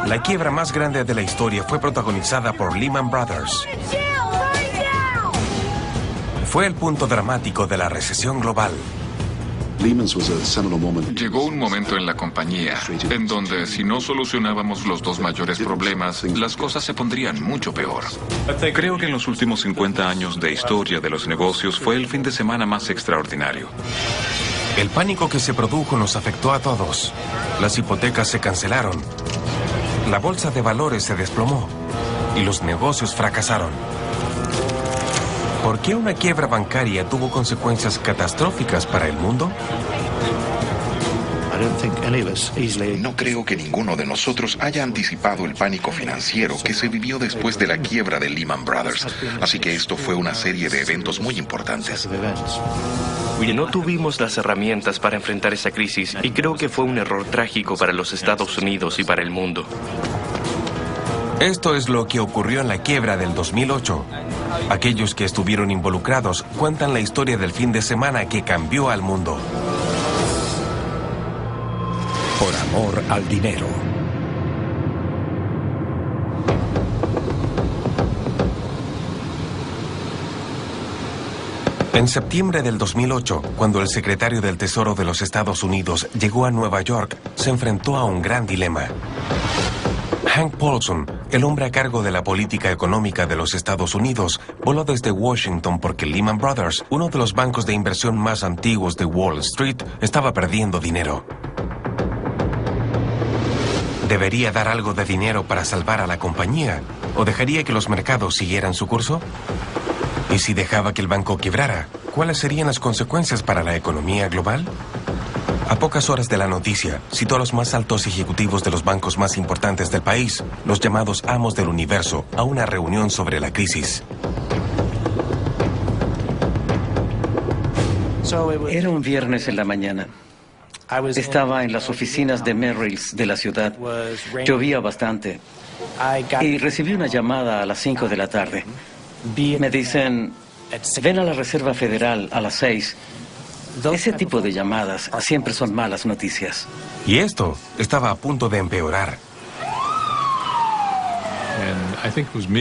La quiebra más grande de la historia fue protagonizada por Lehman Brothers. Fue el punto dramático de la recesión global. Llegó un momento en la compañía en donde si no solucionábamos los dos mayores problemas, las cosas se pondrían mucho peor. Creo que en los últimos 50 años de historia de los negocios fue el fin de semana más extraordinario. El pánico que se produjo nos afectó a todos. Las hipotecas se cancelaron. La bolsa de valores se desplomó. Y los negocios fracasaron. ¿Por qué una quiebra bancaria tuvo consecuencias catastróficas para el mundo? No creo que ninguno de nosotros haya anticipado el pánico financiero que se vivió después de la quiebra de Lehman Brothers. Así que esto fue una serie de eventos muy importantes. No tuvimos las herramientas para enfrentar esa crisis y creo que fue un error trágico para los Estados Unidos y para el mundo. Esto es lo que ocurrió en la quiebra del 2008. Aquellos que estuvieron involucrados cuentan la historia del fin de semana que cambió al mundo. Por amor al dinero. En septiembre del 2008, cuando el secretario del Tesoro de los Estados Unidos llegó a Nueva York, se enfrentó a un gran dilema. Hank Paulson, el hombre a cargo de la política económica de los Estados Unidos, voló desde Washington porque Lehman Brothers, uno de los bancos de inversión más antiguos de Wall Street, estaba perdiendo dinero. ¿Debería dar algo de dinero para salvar a la compañía? ¿O dejaría que los mercados siguieran su curso? ¿Y si dejaba que el banco quebrara? ¿Cuáles serían las consecuencias para la economía global? A pocas horas de la noticia, citó a los más altos ejecutivos de los bancos más importantes del país, los llamados amos del universo, a una reunión sobre la crisis. Era un viernes en la mañana. Estaba en las oficinas de Merrill's de la ciudad. Llovía bastante. Y recibí una llamada a las 5 de la tarde. Me dicen, ven a la Reserva Federal a las 6. Ese tipo de llamadas siempre son malas noticias. Y esto estaba a punto de empeorar.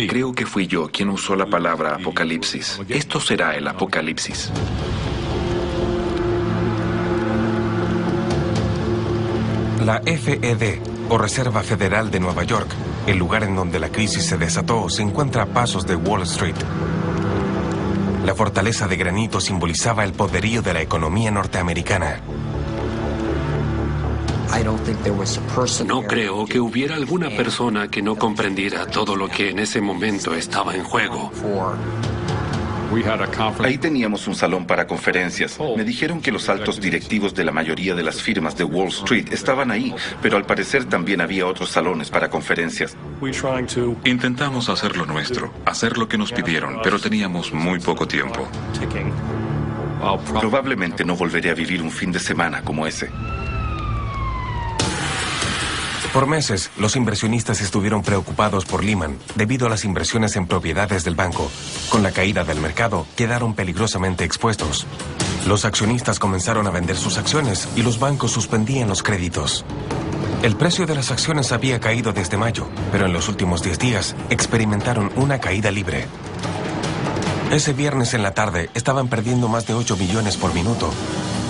Creo que fui yo quien usó la palabra apocalipsis. Esto será el apocalipsis. La FED, o Reserva Federal de Nueva York, el lugar en donde la crisis se desató, se encuentra a pasos de Wall Street. La fortaleza de granito simbolizaba el poderío de la economía norteamericana. No creo que hubiera alguna persona que no comprendiera todo lo que en ese momento estaba en juego. Ahí teníamos un salón para conferencias. Me dijeron que los altos directivos de la mayoría de las firmas de Wall Street estaban ahí, pero al parecer también había otros salones para conferencias. Intentamos hacer lo nuestro, hacer lo que nos pidieron, pero teníamos muy poco tiempo. Probablemente no volveré a vivir un fin de semana como ese. Por meses, los inversionistas estuvieron preocupados por Lehman debido a las inversiones en propiedades del banco. Con la caída del mercado, quedaron peligrosamente expuestos. Los accionistas comenzaron a vender sus acciones y los bancos suspendían los créditos. El precio de las acciones había caído desde mayo, pero en los últimos 10 días experimentaron una caída libre. Ese viernes en la tarde estaban perdiendo más de 8 millones por minuto.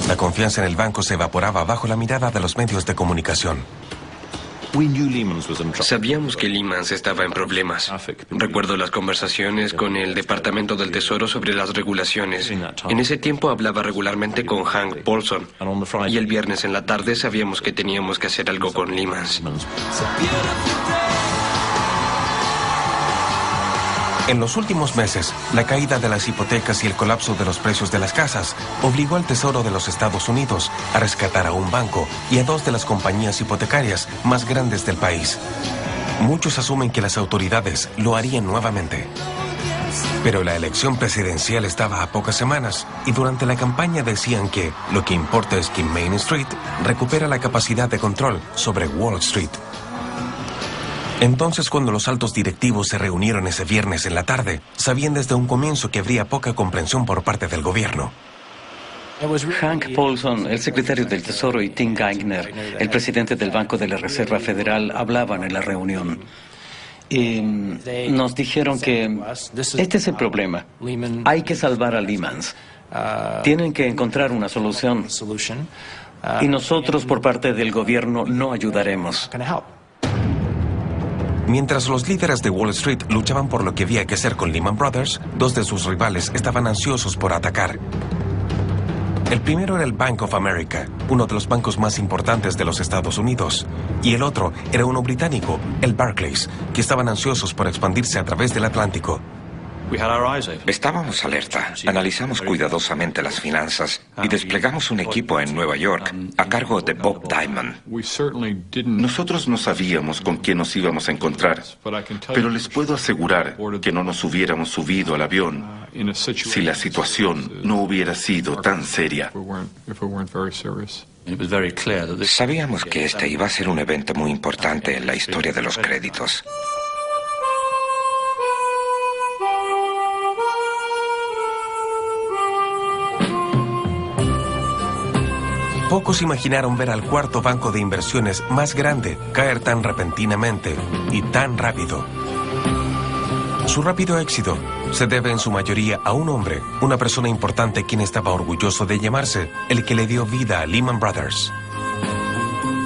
La confianza en el banco se evaporaba bajo la mirada de los medios de comunicación. Sabíamos que Lehman estaba en problemas. Recuerdo las conversaciones con el Departamento del Tesoro sobre las regulaciones. En ese tiempo hablaba regularmente con Hank Paulson. Y el viernes en la tarde sabíamos que teníamos que hacer algo con Lehman. En los últimos meses, la caída de las hipotecas y el colapso de los precios de las casas obligó al Tesoro de los Estados Unidos a rescatar a un banco y a 2 de las compañías hipotecarias más grandes del país. Muchos asumen que las autoridades lo harían nuevamente. Pero la elección presidencial estaba a pocas semanas y durante la campaña decían que lo que importa es que Main Street recupera la capacidad de control sobre Wall Street. Entonces, cuando los altos directivos se reunieron ese viernes en la tarde, sabían desde un comienzo que habría poca comprensión por parte del gobierno. Hank Paulson, el secretario del Tesoro, y Tim Geithner, el presidente del Banco de la Reserva Federal, hablaban en la reunión. Y nos dijeron que este es el problema. Hay que salvar a Lehman. Tienen que encontrar una solución. Y nosotros, por parte del gobierno, no ayudaremos. Mientras los líderes de Wall Street luchaban por lo que había que hacer con Lehman Brothers, dos de sus rivales estaban ansiosos por atacar. El primero era el Bank of America, uno de los bancos más importantes de los Estados Unidos, y el otro era uno británico, el Barclays, que estaban ansiosos por expandirse a través del Atlántico. Estábamos alerta, analizamos cuidadosamente las finanzas y desplegamos un equipo en Nueva York a cargo de Bob Diamond. Nosotros no sabíamos con quién nos íbamos a encontrar, pero les puedo asegurar que no nos hubiéramos subido al avión si la situación no hubiera sido tan seria. Sabíamos que este iba a ser un evento muy importante en la historia de los créditos. Pocos imaginaron ver al cuarto banco de inversiones más grande caer tan repentinamente y tan rápido. Su rápido éxito se debe en su mayoría a un hombre, una persona importante quien estaba orgulloso de llamarse el que le dio vida a Lehman Brothers.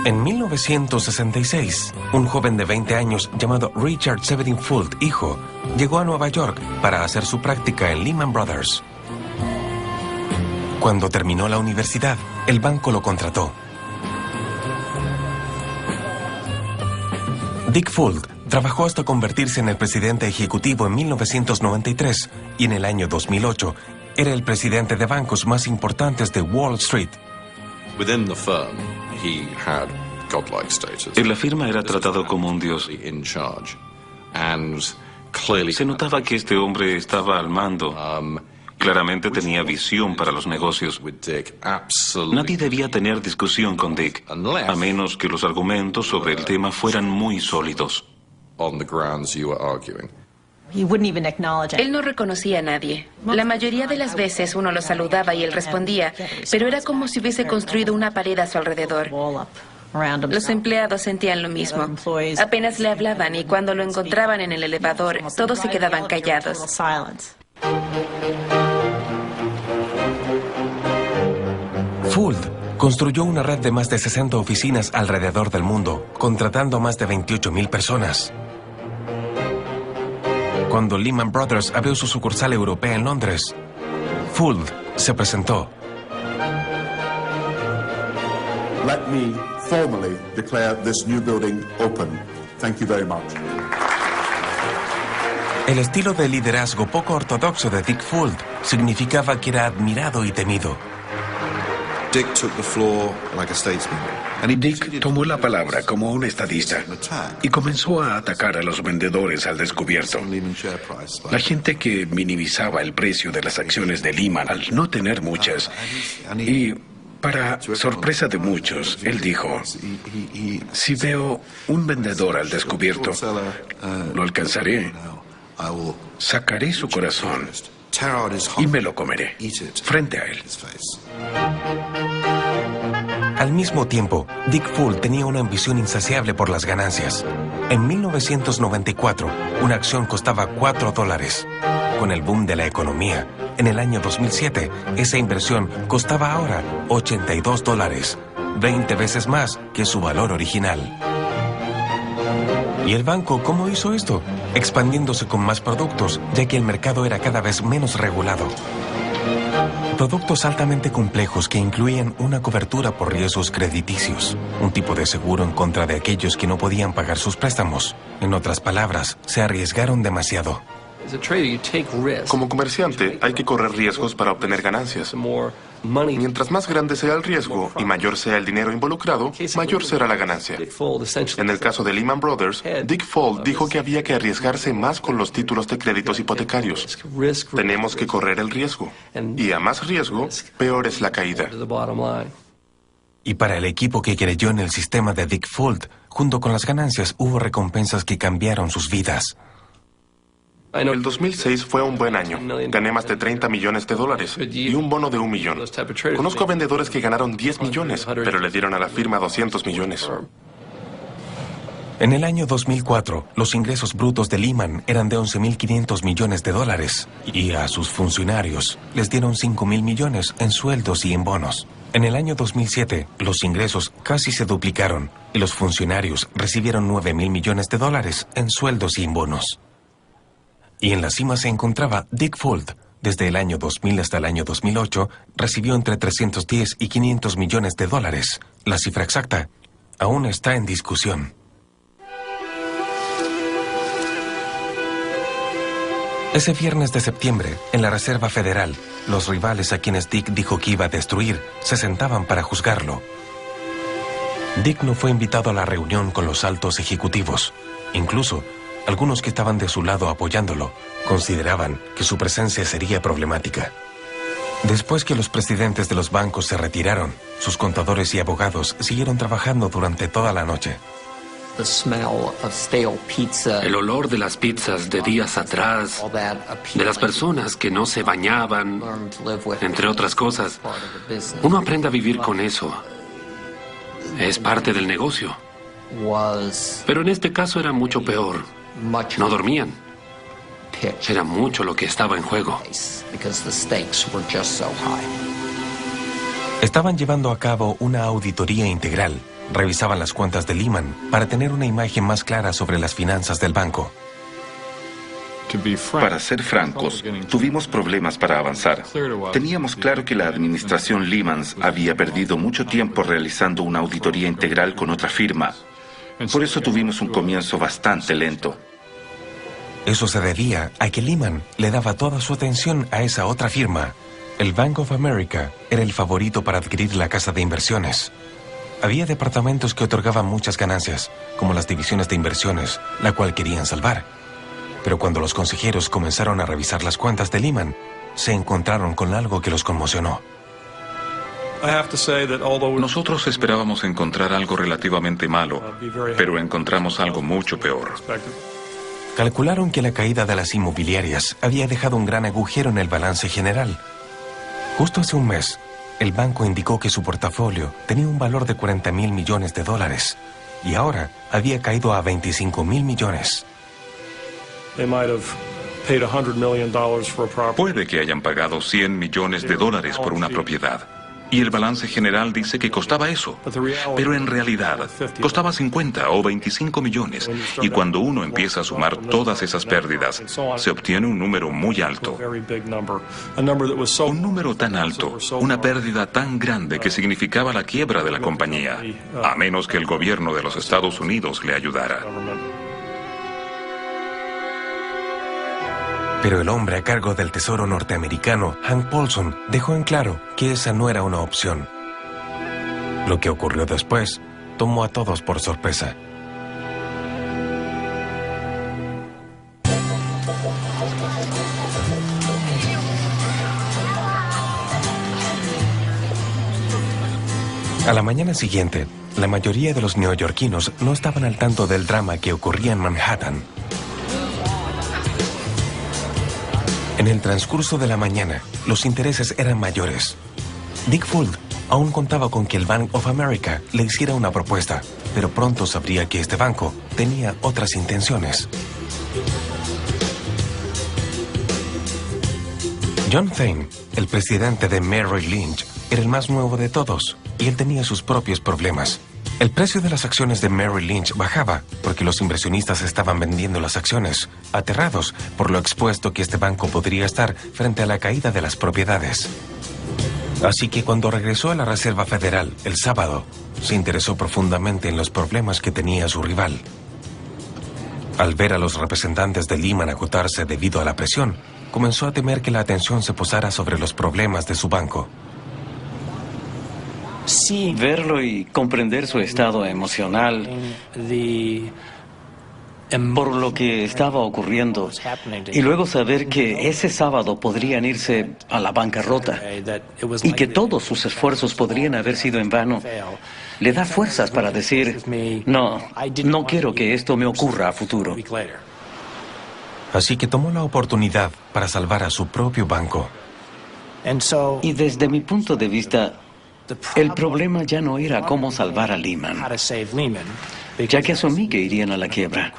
En 1966, un joven de 20 años llamado Richard Severin Fuld, hijo, llegó a Nueva York para hacer su práctica en Lehman Brothers. Cuando terminó la universidad, el banco lo contrató. Dick Fuld trabajó hasta convertirse en el presidente ejecutivo en 1993 y en el año 2008 era el presidente de bancos más importantes de Wall Street. En la firma era tratado como un dios. Se notaba que este hombre estaba al mando. Claramente tenía visión para los negocios. Nadie debía tener discusión con Dick, a menos que los argumentos sobre el tema fueran muy sólidos. Él no reconocía a nadie. La mayoría de las veces uno lo saludaba y él respondía, pero era como si hubiese construido una pared a su alrededor. Los empleados sentían lo mismo. Apenas le hablaban y cuando lo encontraban en el elevador, todos se quedaban callados. Fuld construyó una red de más de 60 oficinas alrededor del mundo, contratando a más de 28,000 personas. Cuando Lehman Brothers abrió su sucursal europea en Londres, Fuld se presentó. Let me formally declare this new building open. Thank you very much. El estilo de liderazgo poco ortodoxo de Dick Fuld significaba que era admirado y temido. Dick tomó la palabra como un estadista y comenzó a atacar a los vendedores al descubierto. La gente que minimizaba el precio de las acciones de Lehman al no tener muchas. Y para sorpresa de muchos, él dijo, si veo un vendedor al descubierto, lo alcanzaré, sacaré su corazón y me lo comeré frente a él. Al mismo tiempo, Dick Fuld tenía una ambición insaciable por las ganancias. En 1994, una acción costaba $4. Con el boom de la economía, en el año 2007, esa inversión costaba ahora $82, 20 veces más que su valor original. ¿Y el banco cómo hizo esto? Expandiéndose con más productos, ya que el mercado era cada vez menos regulado. Productos altamente complejos que incluían una cobertura por riesgos crediticios, un tipo de seguro en contra de aquellos que no podían pagar sus préstamos. En otras palabras, se arriesgaron demasiado. Como comerciante, hay que correr riesgos para obtener ganancias. Mientras más grande sea el riesgo y mayor sea el dinero involucrado, mayor será la ganancia. En el caso de Lehman Brothers, Dick Fuld dijo que había que arriesgarse más con los títulos de créditos hipotecarios. Tenemos que correr el riesgo. Y a más riesgo, peor es la caída. Y para el equipo que creyó en el sistema de Dick Fuld, junto con las ganancias hubo recompensas que cambiaron sus vidas. El 2006 fue un buen año. Gané más de $30 millones y un bono de $1 millón. Conozco a vendedores que ganaron $10 millones, pero le dieron a la firma $200 millones. En el año 2004, los ingresos brutos de Lehman eran de $11.500 millones y a sus funcionarios les dieron $5.000 millones en sueldos y en bonos. En el año 2007, los ingresos casi se duplicaron y los funcionarios recibieron $9.000 millones en sueldos y en bonos. Y en la cima se encontraba Dick Fuld. Desde el año 2000 hasta el año 2008, recibió entre 310 y $500 millones. La cifra exacta aún está en discusión. Ese viernes de septiembre, en la Reserva Federal, los rivales a quienes Dick dijo que iba a destruir se sentaban para juzgarlo. Dick no fue invitado a la reunión con los altos ejecutivos. Incluso, algunos que estaban de su lado apoyándolo consideraban que su presencia sería problemática. Después que los presidentes de los bancos se retiraron, sus contadores y abogados siguieron trabajando durante toda la noche. El olor de las pizzas de días atrás, de las personas que no se bañaban, entre otras cosas. Uno aprende a vivir con eso. Es parte del negocio. Pero en este caso era mucho peor. No dormían. Era mucho lo que estaba en juego. Estaban llevando a cabo una auditoría integral. Revisaban las cuentas de Lehman para tener una imagen más clara sobre las finanzas del banco. Para ser francos, tuvimos problemas para avanzar. Teníamos claro que la administración Lehman había perdido mucho tiempo realizando una auditoría integral con otra firma. Por eso tuvimos un comienzo bastante lento. Eso se debía a que Lehman le daba toda su atención a esa otra firma. El Bank of America era el favorito para adquirir la casa de inversiones. Había departamentos que otorgaban muchas ganancias, como las divisiones de inversiones, la cual querían salvar. Pero cuando los consejeros comenzaron a revisar las cuentas de Lehman, se encontraron con algo que los conmocionó. Nosotros esperábamos encontrar algo relativamente malo, pero encontramos algo mucho peor. Calcularon que la caída de las inmobiliarias había dejado un gran agujero en el balance general. Justo hace un mes, el banco indicó que su portafolio tenía un valor de $40.000 millones y ahora había caído a $25.000 millones. Puede que hayan pagado $100 millones por una propiedad. Y el balance general dice que costaba eso. Pero en realidad costaba 50 o 25 millones. Y cuando uno empieza a sumar todas esas pérdidas, se obtiene un número muy alto. Un número tan alto, una pérdida tan grande que significaba la quiebra de la compañía, a menos que el gobierno de los Estados Unidos le ayudara. Pero el hombre a cargo del Tesoro norteamericano, Hank Paulson, dejó en claro que esa no era una opción. Lo que ocurrió después tomó a todos por sorpresa. A la mañana siguiente, la mayoría de los neoyorquinos no estaban al tanto del drama que ocurría en Manhattan. En el transcurso de la mañana, los intereses eran mayores. Dick Fuld aún contaba con que el Bank of America le hiciera una propuesta, pero pronto sabría que este banco tenía otras intenciones. John Thane, el presidente de Merrill Lynch, era el más nuevo de todos, y él tenía sus propios problemas. El precio de las acciones de Merrill Lynch bajaba porque los inversionistas estaban vendiendo las acciones, aterrados por lo expuesto que este banco podría estar frente a la caída de las propiedades. Así que cuando regresó a la Reserva Federal el sábado, se interesó profundamente en los problemas que tenía su rival. Al ver a los representantes de Lehman agotarse debido a la presión, comenzó a temer que la atención se posara sobre los problemas de su banco. Verlo y comprender su estado emocional por lo que estaba ocurriendo y luego saber que ese sábado podrían irse a la bancarrota y que todos sus esfuerzos podrían haber sido en vano, le da fuerzas para decir, no quiero que esto me ocurra a futuro. Así que tomó la oportunidad para salvar a su propio banco. Y desde mi punto de vista, el problema ya no era cómo salvar a Lehman, ya que asumí que irían a la quiebra.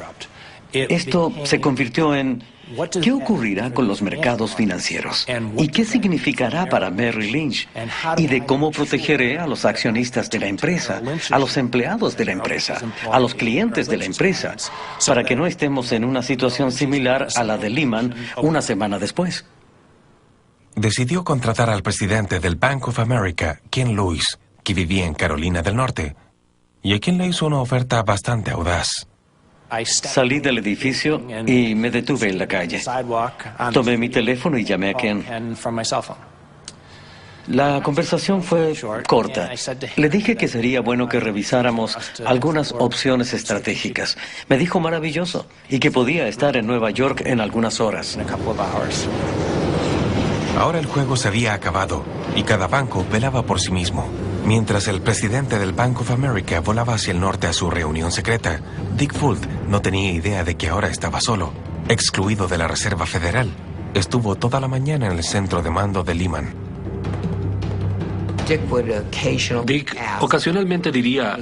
Esto se convirtió en ¿qué ocurrirá con los mercados financieros? ¿Y qué significará para Merrill Lynch? Y de cómo protegeré a los accionistas de la empresa, a los empleados de la empresa, a los clientes de la empresa, para que no estemos en una situación similar a la de Lehman una semana después. Decidió contratar al presidente del Bank of America, Ken Lewis, que vivía en Carolina del Norte, y a quien le hizo una oferta bastante audaz. Salí del edificio y me detuve en la calle. Tomé mi teléfono y llamé a Ken. La conversación fue corta. Le dije que sería bueno que revisáramos algunas opciones estratégicas. Me dijo maravilloso y que podía estar en Nueva York en algunas horas. Ahora el juego se había acabado y cada banco velaba por sí mismo. Mientras el presidente del Bank of America volaba hacia el norte a su reunión secreta, Dick Fuld no tenía idea de que ahora estaba solo, excluido de la Reserva Federal. Estuvo toda la mañana en el centro de mando de Lehman. Dick ocasionalmente diría,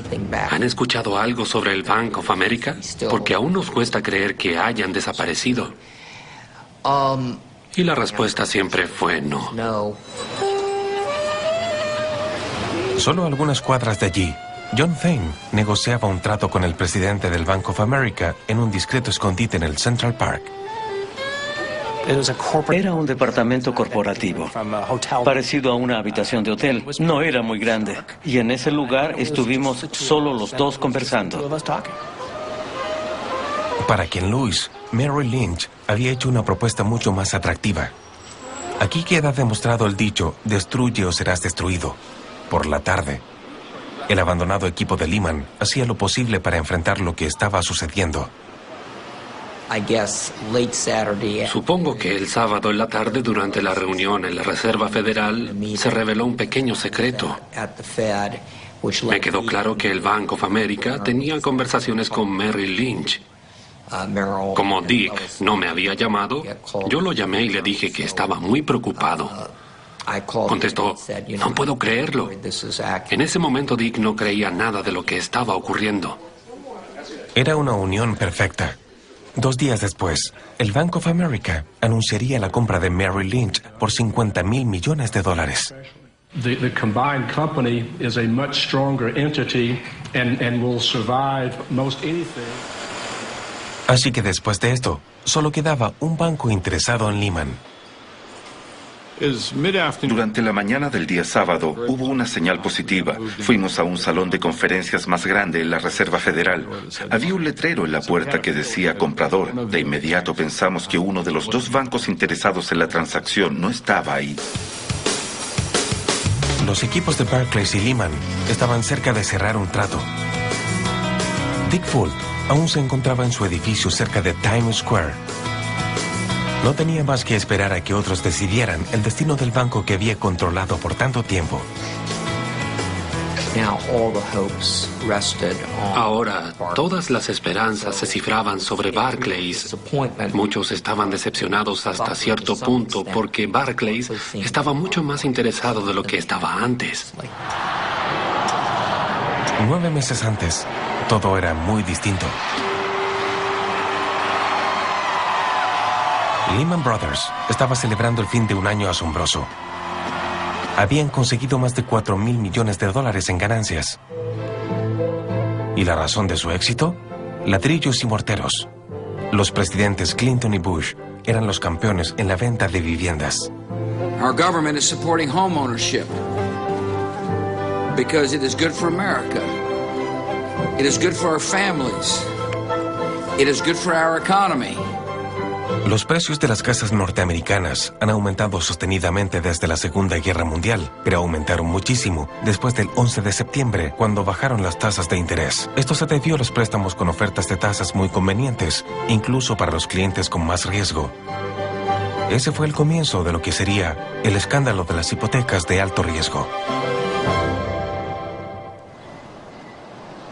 ¿han escuchado algo sobre el Bank of America? Porque aún nos cuesta creer que hayan desaparecido. Y la respuesta siempre fue no. Solo algunas cuadras de allí, John Thane negociaba un trato con el presidente del Bank of America en un discreto escondite en el Central Park. Era un departamento corporativo, parecido a una habitación de hotel. No era muy grande, y en ese lugar estuvimos solo los dos conversando. Para Ken Lewis, Merrill Lynch había hecho una propuesta mucho más atractiva. Aquí queda demostrado el dicho, destruye o serás destruido. Por la tarde, el abandonado equipo de Lehman hacía lo posible para enfrentar lo que estaba sucediendo. Supongo que el sábado en la tarde, durante la reunión en la Reserva Federal, se reveló un pequeño secreto. Me quedó claro que el Bank of America tenía conversaciones con Merrill Lynch. Como Dick no me había llamado, yo lo llamé y le dije que estaba muy preocupado. Contestó, no puedo creerlo. En ese momento Dick no creía nada de lo que estaba ocurriendo. Era una unión perfecta. 2 días después, el Bank of America anunciaría la compra de Merrill Lynch por $50,000 millones. The combined company is a much stronger entity and will survive most anything. Así que después de esto, solo quedaba un banco interesado en Lehman. Durante la mañana del día sábado hubo una señal positiva. Fuimos a un salón de conferencias más grande en la Reserva Federal. Había un letrero en la puerta que decía comprador. De inmediato pensamos que uno de los 2 bancos interesados en la transacción no estaba ahí. Los equipos de Barclays y Lehman estaban cerca de cerrar un trato. Dick Fuld aún se encontraba en su edificio cerca de Times Square. No tenía más que esperar a que otros decidieran el destino del banco que había controlado por tanto tiempo. Ahora, todas las esperanzas se cifraban sobre Barclays. Muchos estaban decepcionados hasta cierto punto porque Barclays estaba mucho más interesado de lo que estaba antes. 9 meses antes, todo era muy distinto. Lehman Brothers estaba celebrando el fin de un año asombroso. Habían conseguido más de $4,000 millones en ganancias. ¿Y la razón de su éxito? Ladrillos y morteros. Los presidentes Clinton y Bush eran los campeones en la venta de viviendas. Our government is supporting home ownership because it is good for America. It is good for our families. It is good for our economy. Los precios de las casas norteamericanas han aumentado sostenidamente desde la Segunda Guerra Mundial, pero aumentaron muchísimo después del 11 de septiembre, cuando bajaron las tasas de interés. Esto se debió a los préstamos con ofertas de tasas muy convenientes, incluso para los clientes con más riesgo. Ese fue el comienzo de lo que sería el escándalo de las hipotecas de alto riesgo.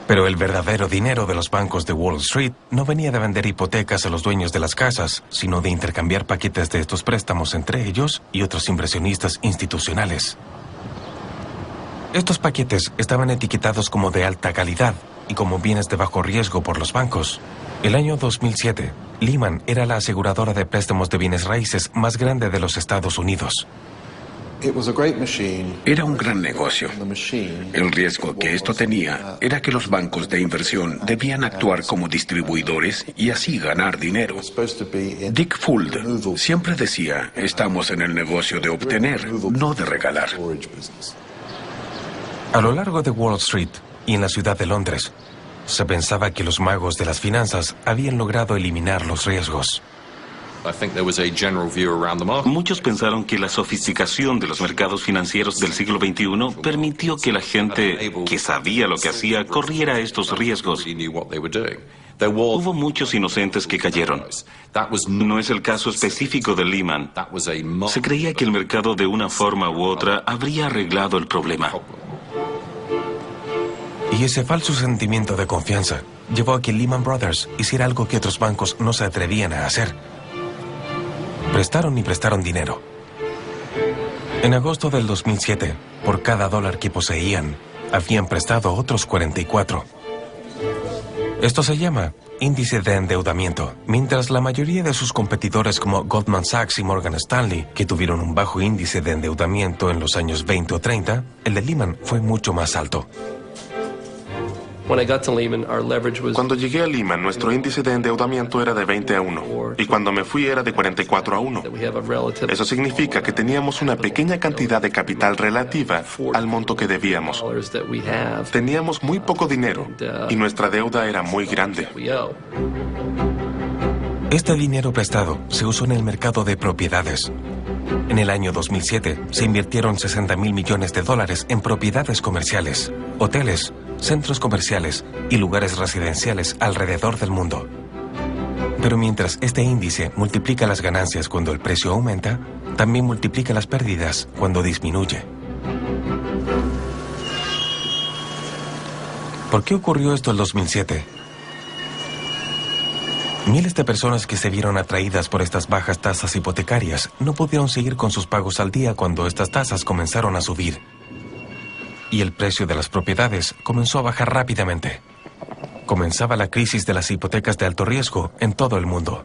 Pero el verdadero dinero de los bancos de Wall Street no venía de vender hipotecas a los dueños de las casas, sino de intercambiar paquetes de estos préstamos entre ellos y otros inversionistas institucionales. Estos paquetes estaban etiquetados como de alta calidad y como bienes de bajo riesgo por los bancos. El año 2007, Lehman era la aseguradora de préstamos de bienes raíces más grande de los Estados Unidos. Era un gran negocio. El riesgo que esto tenía era que los bancos de inversión debían actuar como distribuidores y así ganar dinero. Dick Fuld siempre decía, estamos en el negocio de obtener, no de regalar. A lo largo de Wall Street y en la ciudad de Londres, se pensaba que los magos de las finanzas habían logrado eliminar los riesgos. Muchos pensaron que la sofisticación de los mercados financieros del siglo XXI permitió que la gente que sabía lo que hacía corriera estos riesgos. Hubo muchos inocentes que cayeron. No es el caso específico de Lehman. Se creía que el mercado de una forma u otra habría arreglado el problema. Y ese falso sentimiento de confianza llevó a que Lehman Brothers hiciera algo que otros bancos no se atrevían a hacer. Prestaron y prestaron dinero. En agosto del 2007, por cada dólar que poseían, habían prestado otros 44. Esto se llama índice de endeudamiento. Mientras la mayoría de sus competidores como Goldman Sachs y Morgan Stanley, que tuvieron un bajo índice de endeudamiento en los años 20 o 30, el de Lehman fue mucho más alto. Cuando llegué a Lehman, nuestro índice de endeudamiento era de 20-1 y cuando me fui era de 44-1. Eso significa que teníamos una pequeña cantidad de capital relativa al monto que debíamos. Teníamos muy poco dinero y nuestra deuda era muy grande. Este dinero prestado se usó en el mercado de propiedades. En el año 2007 se invirtieron $60,000 millones en propiedades comerciales, hoteles, centros comerciales y lugares residenciales alrededor del mundo. Pero mientras este índice multiplica las ganancias cuando el precio aumenta, también multiplica las pérdidas cuando disminuye. ¿Por qué ocurrió esto el 2007? Miles de personas que se vieron atraídas por estas bajas tasas hipotecarias no pudieron seguir con sus pagos al día cuando estas tasas comenzaron a subir. Y el precio de las propiedades comenzó a bajar rápidamente. Comenzaba la crisis de las hipotecas de alto riesgo en todo el mundo.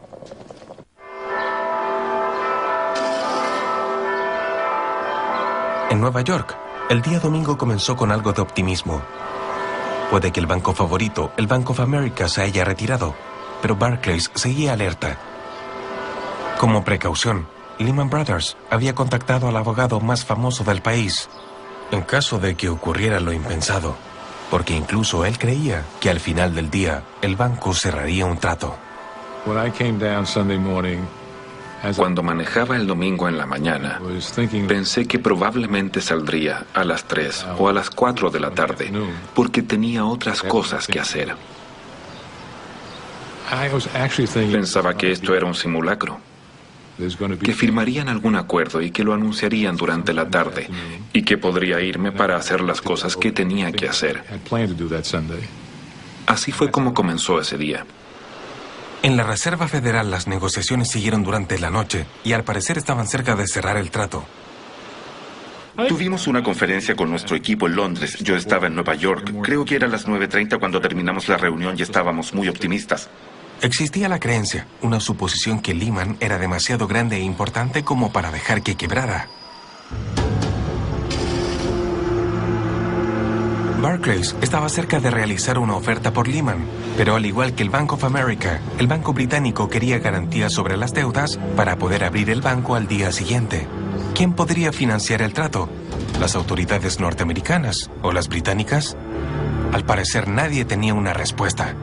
En Nueva York, el día domingo comenzó con algo de optimismo. Puede que el banco favorito, el Bank of America, se haya retirado, pero Barclays seguía alerta. Como precaución, Lehman Brothers había contactado al abogado más famoso del país, en caso de que ocurriera lo impensado, porque incluso él creía que al final del día el banco cerraría un trato. Cuando manejaba el domingo en la mañana, pensé que probablemente saldría a las 3 o a las 4 de la tarde, porque tenía otras cosas que hacer. Pensaba que esto era un simulacro, que firmarían algún acuerdo y que lo anunciarían durante la tarde, y que podría irme para hacer las cosas que tenía que hacer. Así fue como comenzó ese día. En la Reserva Federal las negociaciones siguieron durante la noche y al parecer estaban cerca de cerrar el trato. Tuvimos una conferencia con nuestro equipo en Londres. Yo estaba en Nueva York. Creo que era a las 9:30 cuando terminamos la reunión y estábamos muy optimistas. Existía la creencia, una suposición que Lehman era demasiado grande e importante como para dejar que quebrara. Barclays estaba cerca de realizar una oferta por Lehman, pero al igual que el Bank of America, el banco británico quería garantías sobre las deudas para poder abrir el banco al día siguiente. ¿Quién podría financiar el trato? ¿Las autoridades norteamericanas o las británicas? Al parecer nadie tenía una respuesta.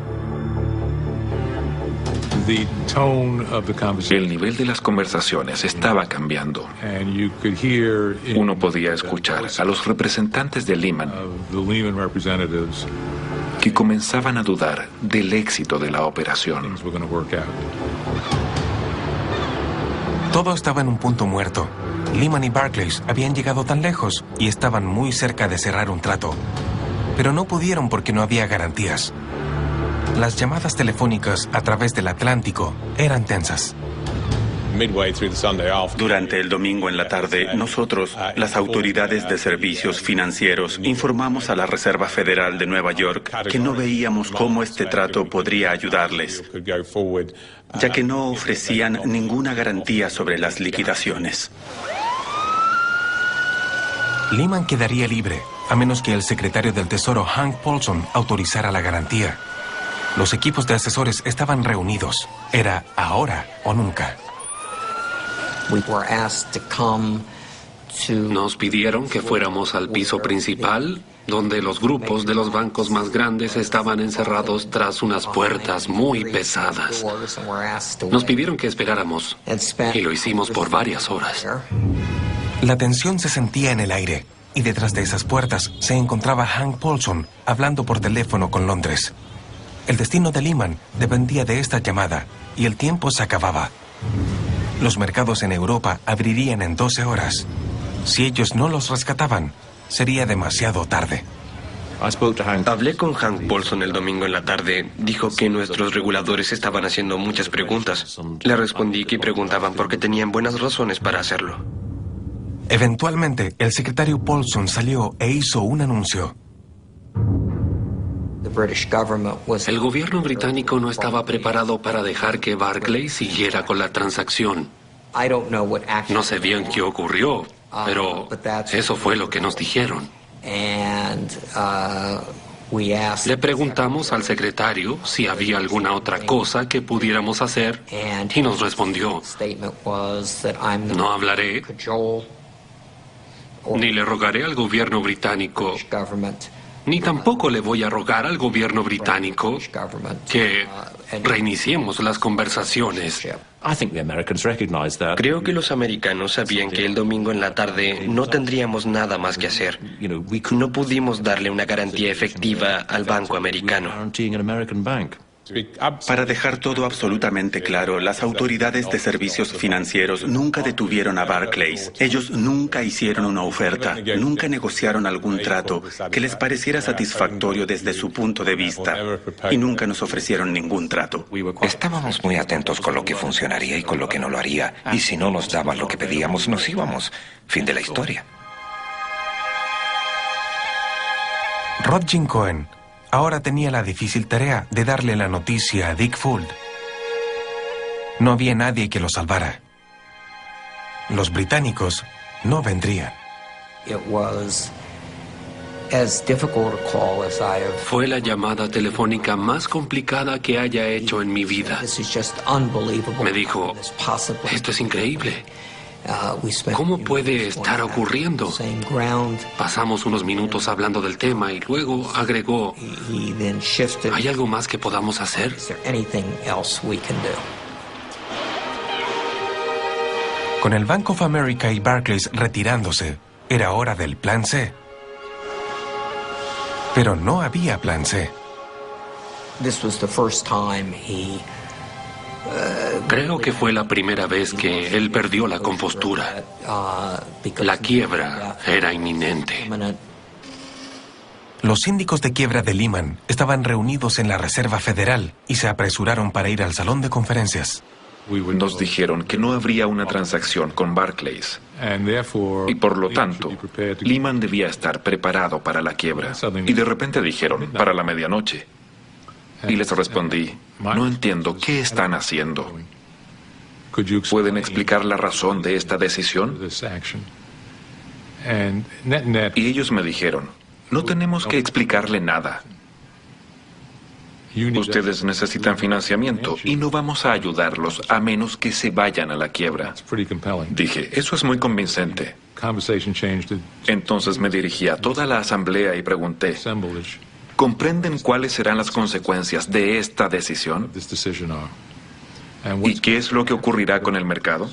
El nivel de las conversaciones estaba cambiando. Uno podía escuchar a los representantes de Lehman que comenzaban a dudar del éxito de la operación. Todo estaba en un punto muerto. Lehman y Barclays habían llegado tan lejos y estaban muy cerca de cerrar un trato. pero no pudieron porque no había garantías. Las llamadas telefónicas a través del Atlántico eran tensas. Durante el domingo en la tarde, nosotros, las autoridades de servicios financieros, informamos a la Reserva Federal de Nueva York que no veíamos cómo este trato podría ayudarles, ya que no ofrecían ninguna garantía sobre las liquidaciones. Lehman quedaría libre, a menos que el secretario del Tesoro, Hank Paulson, autorizara la garantía. Los equipos de asesores estaban reunidos. Era ahora o nunca. Nos pidieron que fuéramos al piso principal, donde los grupos de los bancos más grandes estaban encerrados tras unas puertas muy pesadas. Nos pidieron que esperáramos, y lo hicimos por varias horas. La tensión se sentía en el aire, y detrás de esas puertas se encontraba Hank Paulson hablando por teléfono con Londres. El destino de Lehman dependía de esta llamada, y el tiempo se acababa. Los mercados en Europa abrirían en 12 horas. Si ellos no los rescataban, sería demasiado tarde. Hablé con Hank Paulson el domingo en la tarde. Dijo que nuestros reguladores estaban haciendo muchas preguntas. Le respondí que preguntaban porque tenían buenas razones para hacerlo. Eventualmente, el secretario Paulson salió e hizo un anuncio. El gobierno británico no estaba preparado para dejar que Barclays siguiera con la transacción. No sé bien qué ocurrió, pero eso fue lo que nos dijeron. Le preguntamos al secretario si había alguna otra cosa que pudiéramos hacer y nos respondió: no hablaré ni le rogaré al gobierno británico, ni tampoco le voy a rogar al gobierno británico que reiniciemos las conversaciones. Creo que los americanos sabían que el domingo en la tarde no tendríamos nada más que hacer. No pudimos darle una garantía efectiva al banco americano. Para dejar todo absolutamente claro, las autoridades de servicios financieros nunca detuvieron a Barclays. Ellos nunca hicieron una oferta, nunca negociaron algún trato que les pareciera satisfactorio desde su punto de vista, y nunca nos ofrecieron ningún trato. Estábamos muy atentos con lo que funcionaría y con lo que no lo haría, y si no nos daban lo que pedíamos, nos íbamos. Fin de la historia. Rodgin Cohen ahora tenía la difícil tarea de darle la noticia a Dick Fuld. No había nadie que lo salvara. Los británicos no vendrían. Fue la llamada telefónica más complicada que haya hecho en mi vida. Me dijo: esto es increíble. ¿Cómo puede estar ocurriendo? Pasamos unos minutos hablando del tema y luego agregó: ¿hay algo más que podamos hacer? Con el Bank of America y Barclays retirándose, era hora del plan C. Pero no había plan C. Creo que fue la primera vez que él perdió la compostura. La quiebra era inminente. Los síndicos de quiebra de Lehman estaban reunidos en la Reserva Federal y se apresuraron para ir al salón de conferencias. Nos dijeron que no habría una transacción con Barclays y por lo tanto Lehman debía estar preparado para la quiebra. Y de repente dijeron: para la medianoche. Y les respondí: no entiendo qué están haciendo. ¿Pueden explicar la razón de esta decisión? Y ellos me dijeron: no tenemos que explicarle nada. Ustedes necesitan financiamiento y no vamos a ayudarlos a menos que se vayan a la quiebra. Dije: eso es muy convincente. Entonces me dirigí a toda la asamblea y pregunté: ¿comprenden cuáles serán las consecuencias de esta decisión? ¿Y qué es lo que ocurrirá con el mercado?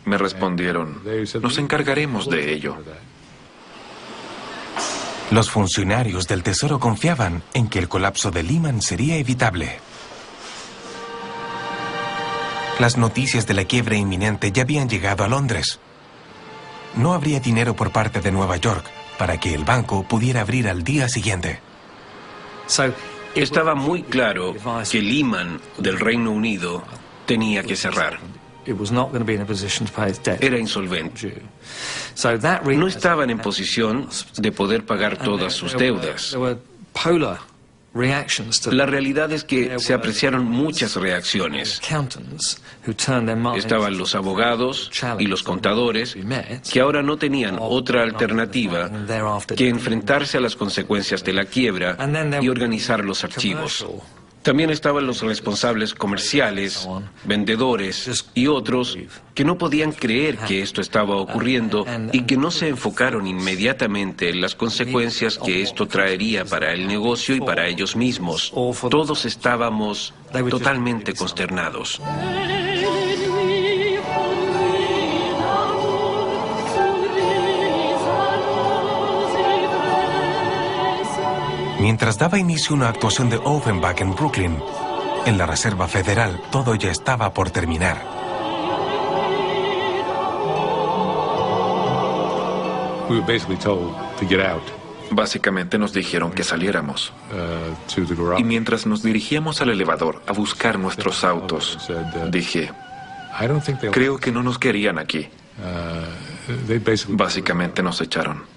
Me respondieron: nos encargaremos de ello. Los funcionarios del Tesoro confiaban en que el colapso de Lehman sería evitable. Las noticias de la quiebra inminente ya habían llegado a Londres. No habría dinero por parte de Nueva York, para que el banco pudiera abrir al día siguiente. Estaba muy claro que Lehman del Reino Unido tenía que cerrar. Era insolvente. No estaban en posición de poder pagar todas sus deudas. La realidad es que se apreciaron muchas reacciones. Estaban los abogados y los contadores que ahora no tenían otra alternativa que enfrentarse a las consecuencias de la quiebra y organizar los archivos. También estaban los responsables comerciales, vendedores y otros que no podían creer que esto estaba ocurriendo y que no se enfocaron inmediatamente en las consecuencias que esto traería para el negocio y para ellos mismos. Todos estábamos totalmente consternados. Mientras daba inicio una actuación de Offenbach en Brooklyn, en la Reserva Federal todo ya estaba por terminar. Básicamente nos dijeron que saliéramos. Y mientras nos dirigíamos al elevador a buscar nuestros autos, dije, creo que no nos querían aquí. Básicamente nos echaron.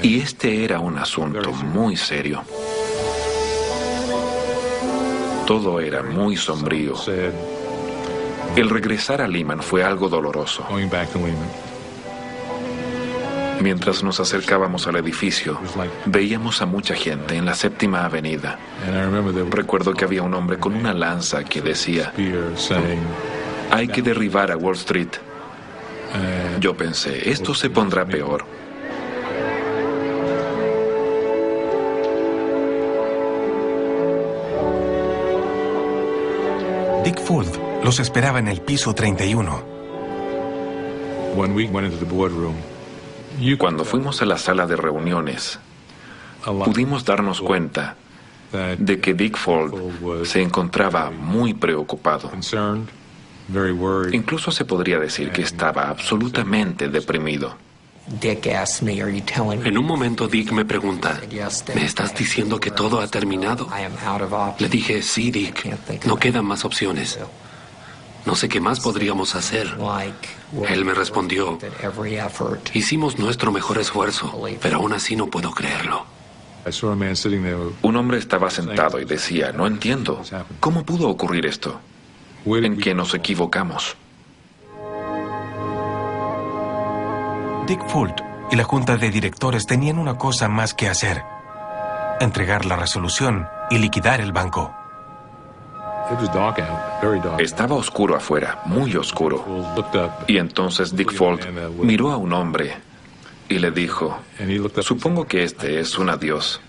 Y este era un asunto muy serio. Todo era muy sombrío. El regresar a Lehman fue algo doloroso. Mientras nos acercábamos al edificio, veíamos a mucha gente en la 7ª Avenida. Recuerdo que había un hombre con una lanza que decía, hay que derribar a Wall Street. Yo pensé, esto se pondrá peor. Dick Fuld los esperaba en el piso 31. Cuando fuimos a la sala de reuniones, pudimos darnos cuenta de que Dick Fuld se encontraba muy preocupado. Incluso se podría decir que estaba absolutamente deprimido. En un momento Dick me pregunta, ¿me estás diciendo que todo ha terminado? Le dije, sí, Dick, no quedan más opciones. No sé qué más podríamos hacer. Él me respondió, hicimos nuestro mejor esfuerzo, pero aún así no puedo creerlo. Un hombre estaba sentado y decía, no entiendo, ¿cómo pudo ocurrir esto? ¿En qué nos equivocamos? Dick Fuld y la junta de directores tenían una cosa más que hacer: entregar la resolución y liquidar el banco. Estaba oscuro afuera, muy oscuro. Y entonces Dick Fuld miró a un hombre y le dijo, supongo que este es un adiós.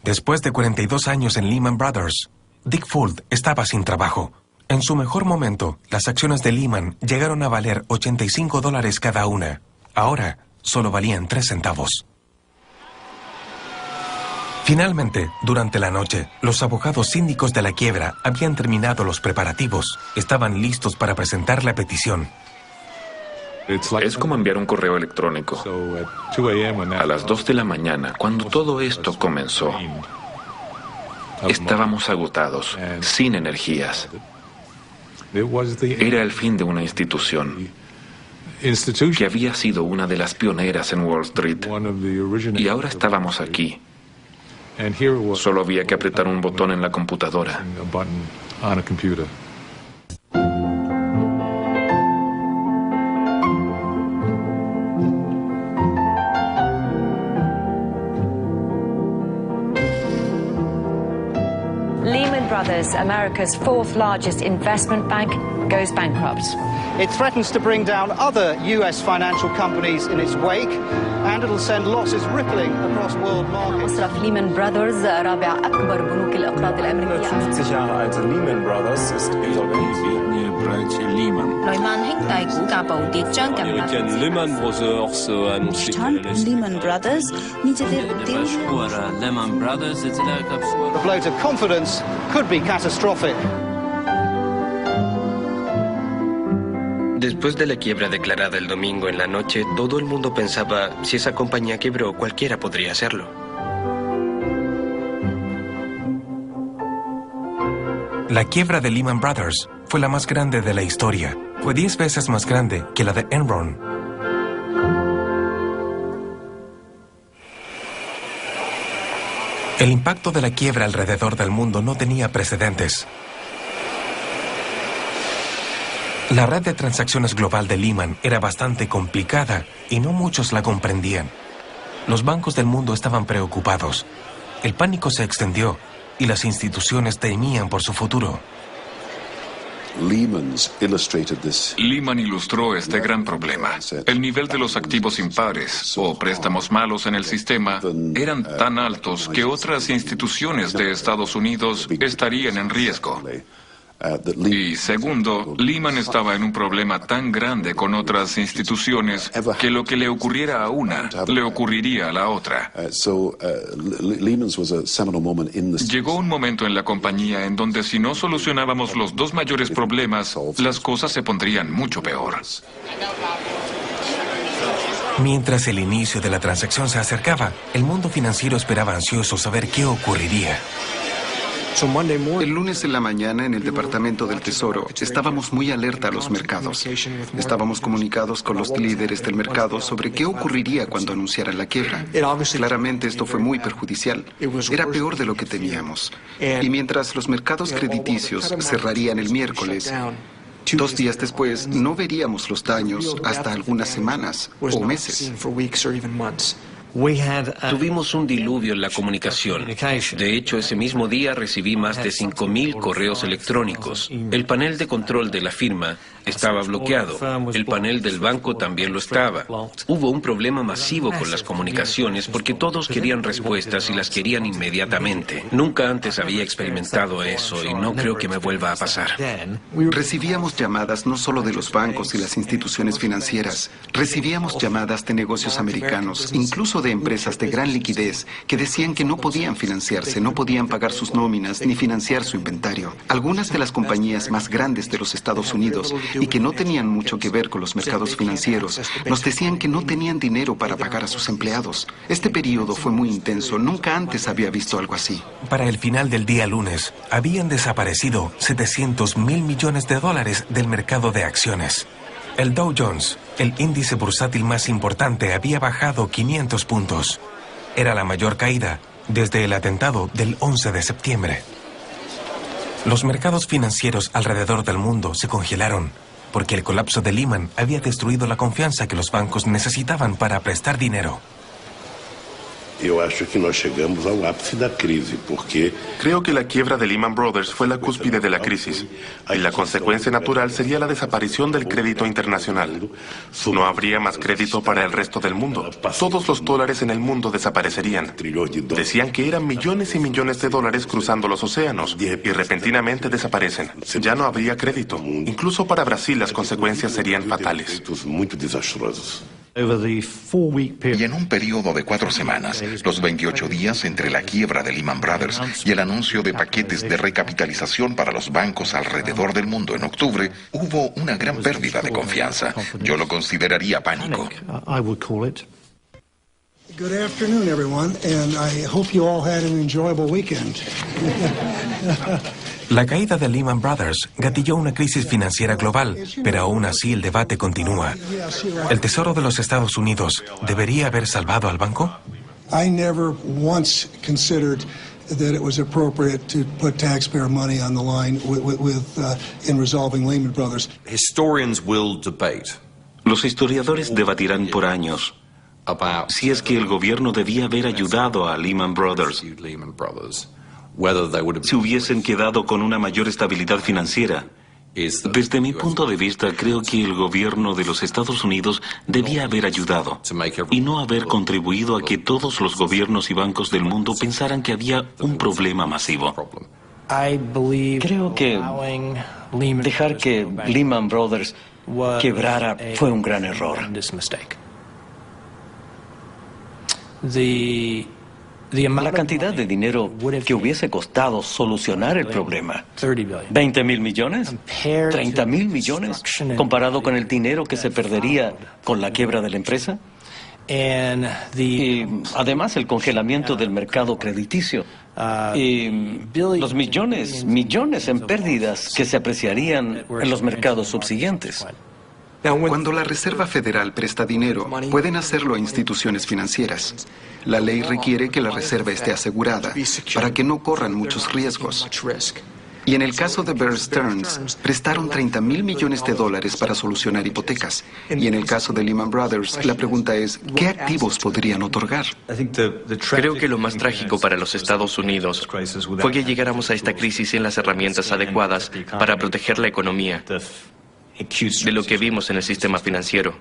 Después de 42 años en Lehman Brothers, Dick Fuld estaba sin trabajo. En su mejor momento, las acciones de Lehman llegaron a valer $85 cada una. Ahora, solo valían 3 centavos. Finalmente, durante la noche, los abogados síndicos de la quiebra habían terminado los preparativos. Estaban listos para presentar la petición. Es como enviar un correo electrónico. A las 2 de la mañana, cuando todo esto comenzó, estábamos agotados, sin energías. Era el fin de una institución que había sido una de las pioneras en Wall Street. Y ahora estábamos aquí. Solo había que apretar un botón en la computadora. Lehman Brothers, America's 4th largest investment bank, goes bankrupt. It threatens to bring down other U.S. financial companies in its wake, and it'll send losses rippling across world markets. مصرف Lehman Brothers رابع أكبر بنوك الإقراض الأمريكية. 50 Jahre alte Lehman Brothers ist insolvent. Lehman Brothers Lehman Brothers The blow to confidence could be catastrophic. Después de la quiebra declarada el domingo en la noche, todo el mundo pensaba, si esa compañía quebró, cualquiera podría hacerlo. La quiebra de Lehman Brothers fue la más grande de la historia. Fue 10 veces más grande que la de Enron. El impacto de la quiebra alrededor del mundo no tenía precedentes. La red de transacciones global de Lehman era bastante complicada y no muchos la comprendían. Los bancos del mundo estaban preocupados. El pánico se extendió y las instituciones temían por su futuro. Lehman ilustró este gran problema. El nivel de los activos impares o préstamos malos en el sistema eran tan altos que otras instituciones de Estados Unidos estarían en riesgo. Y segundo, Lehman estaba en un problema tan grande con otras instituciones que lo que le ocurriera a una, le ocurriría a la otra. Llegó un momento en la compañía en donde si no solucionábamos los dos mayores problemas, las cosas se pondrían mucho peor. Mientras el inicio de la transacción se acercaba, el mundo financiero esperaba ansioso saber qué ocurriría. El lunes en la mañana, en el Departamento del Tesoro, estábamos muy alerta a los mercados. Estábamos comunicados con los líderes del mercado sobre qué ocurriría cuando anunciaran la quiebra. Claramente esto fue muy perjudicial. Era peor de lo que temíamos. Y mientras los mercados crediticios cerrarían el miércoles, 2 días después no veríamos los daños hasta algunas semanas o meses. Tuvimos un diluvio en la comunicación. De hecho, ese mismo día recibí más de 5,000 correos electrónicos. El panel de control de la firma estaba bloqueado. El panel del banco también lo estaba. Hubo un problema masivo con las comunicaciones porque todos querían respuestas y las querían inmediatamente. Nunca antes había experimentado eso y no creo que me vuelva a pasar. Recibíamos llamadas no solo de los bancos y las instituciones financieras. Recibíamos llamadas de negocios americanos, incluso de empresas de gran liquidez, que decían que no podían financiarse, no podían pagar sus nóminas ni financiar su inventario. Algunas de las compañías más grandes de los Estados Unidos y que no tenían mucho que ver con los mercados financieros, nos decían que no tenían dinero para pagar a sus empleados. Este periodo fue muy intenso, nunca antes había visto algo así. Para el final del día lunes, habían desaparecido $700 mil millones del mercado de acciones. El Dow Jones, el índice bursátil más importante, había bajado 500 puntos. Era la mayor caída desde el atentado del 11 de septiembre. Los mercados financieros alrededor del mundo se congelaron porque el colapso de Lehman había destruido la confianza que los bancos necesitaban para prestar dinero. Creo que la quiebra de Lehman Brothers fue la cúspide de la crisis y la consecuencia natural sería la desaparición del crédito internacional. No habría más crédito para el resto del mundo. Todos los dólares en el mundo desaparecerían. Decían que eran millones y millones de dólares cruzando los océanos y repentinamente desaparecen. Ya no habría crédito. Incluso para Brasil las consecuencias serían fatales. Y en un periodo de 4 semanas, los 28 días entre la quiebra de Lehman Brothers y el anuncio de paquetes de recapitalización para los bancos alrededor del mundo en octubre, hubo una gran pérdida de confianza. Yo lo consideraría pánico. Good afternoon, everyone, and I hope you all had an enjoyable weekend. La caída de Lehman Brothers gatilló una crisis financiera global, pero aún así el debate continúa. ¿El Tesoro de los Estados Unidos debería haber salvado al banco? I never once considered that it was appropriate to put taxpayer money on the line in resolving Lehman Brothers. Historians will debate. Los historiadores debatirán por años si es que el gobierno debía haber ayudado a Lehman Brothers, si hubiesen quedado con una mayor estabilidad financiera. Desde mi punto de vista, creo que el gobierno de los Estados Unidos debía haber ayudado y no haber contribuido a que todos los gobiernos y bancos del mundo pensaran que había un problema masivo. Creo que dejar que Lehman Brothers quebrara fue un gran error. La cantidad de dinero que hubiese costado solucionar el problema. ¿20,000 millones? ¿30,000 millones? ¿Comparado con el dinero que se perdería con la quiebra de la empresa? Y además el congelamiento del mercado crediticio. Y los millones en pérdidas que se apreciarían en los mercados subsiguientes. Cuando la Reserva Federal presta dinero, pueden hacerlo a instituciones financieras. La ley requiere que la reserva esté asegurada para que no corran muchos riesgos. Y en el caso de Bear Stearns, prestaron $30,000 millones para solucionar hipotecas. Y en el caso de Lehman Brothers, la pregunta es, ¿qué activos podrían otorgar? Creo que lo más trágico para los Estados Unidos fue que llegáramos a esta crisis sin las herramientas adecuadas para proteger la economía. De lo que vimos en el sistema financiero.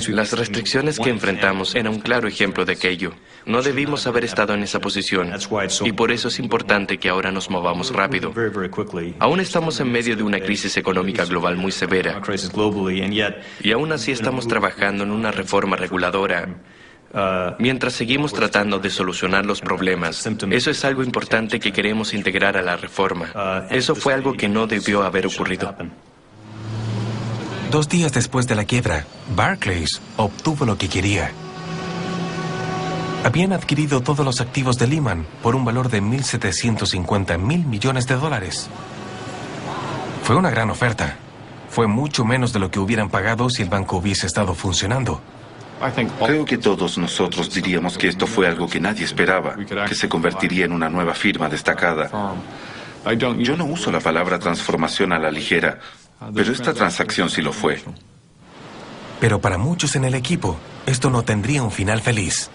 Las restricciones que enfrentamos eran un claro ejemplo de aquello. No debimos haber estado en esa posición y por eso es importante que ahora nos movamos rápido. Aún estamos en medio de una crisis económica global muy severa y aún así estamos trabajando en una reforma reguladora. Mientras seguimos tratando de solucionar los problemas, eso es algo importante que queremos integrar a la reforma. Eso fue algo que no debió haber ocurrido. 2 días después de la quiebra, Barclays obtuvo lo que quería. Habían adquirido todos los activos de Lehman por un valor de $1,750,000 millones. Fue una gran oferta. Fue mucho menos de lo que hubieran pagado si el banco hubiese estado funcionando. Creo que todos nosotros diríamos que esto fue algo que nadie esperaba, que se convertiría en una nueva firma destacada. Yo no uso la palabra transformación a la ligera, pero esta transacción sí lo fue. Pero para muchos en el equipo, esto no tendría un final feliz.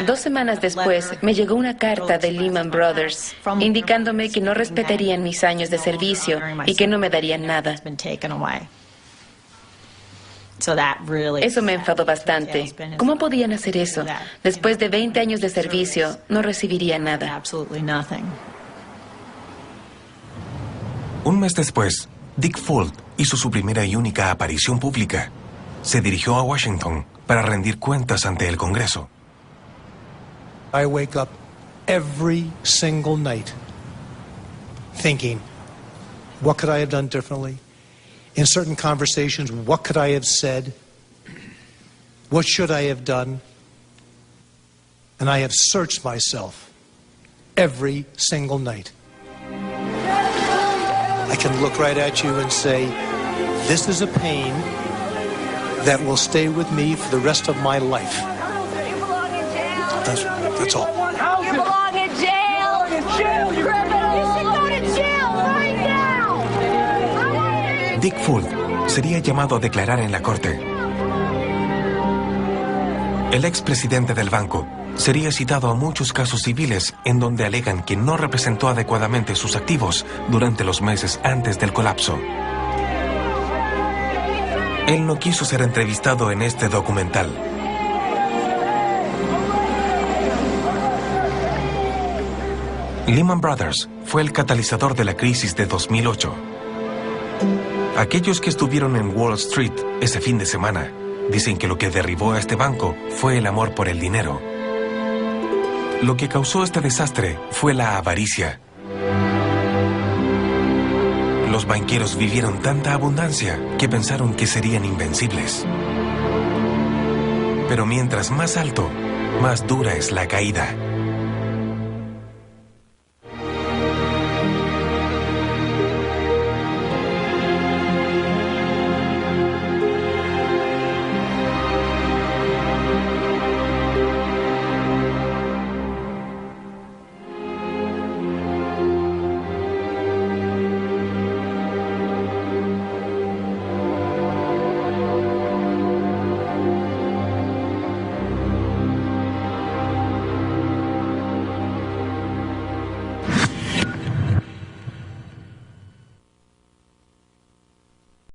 2 semanas después, me llegó una carta de Lehman Brothers indicándome que no respetarían mis años de servicio y que no me darían nada. Eso me enfadó bastante. ¿Cómo podían hacer eso? Después de 20 años de servicio, no recibiría nada. Un mes después, Dick Fuld hizo su primera y única aparición pública. Se dirigió a Washington para rendir cuentas ante el Congreso. I wake up every single night thinking, what could I have done differently? In certain conversations, what could I have said? What should I have done? And I have searched myself every single night. I can look right at you and say, this is a pain that will stay with me for the rest of my life. That's all. You belong in jail! Criminal! You should go to jail right now! Dick Fuld sería llamado a declarar en la corte. El expresidente del banco sería citado a muchos casos civiles en donde alegan que no representó adecuadamente sus activos durante los meses antes del colapso. Él no quiso ser entrevistado en este documental. Lehman Brothers fue el catalizador de la crisis de 2008. Aquellos que estuvieron en Wall Street ese fin de semana dicen que lo que derribó a este banco fue el amor por el dinero. Lo que causó este desastre fue la avaricia. Los banqueros vivieron tanta abundancia que pensaron que serían invencibles. Pero mientras más alto, más dura es la caída.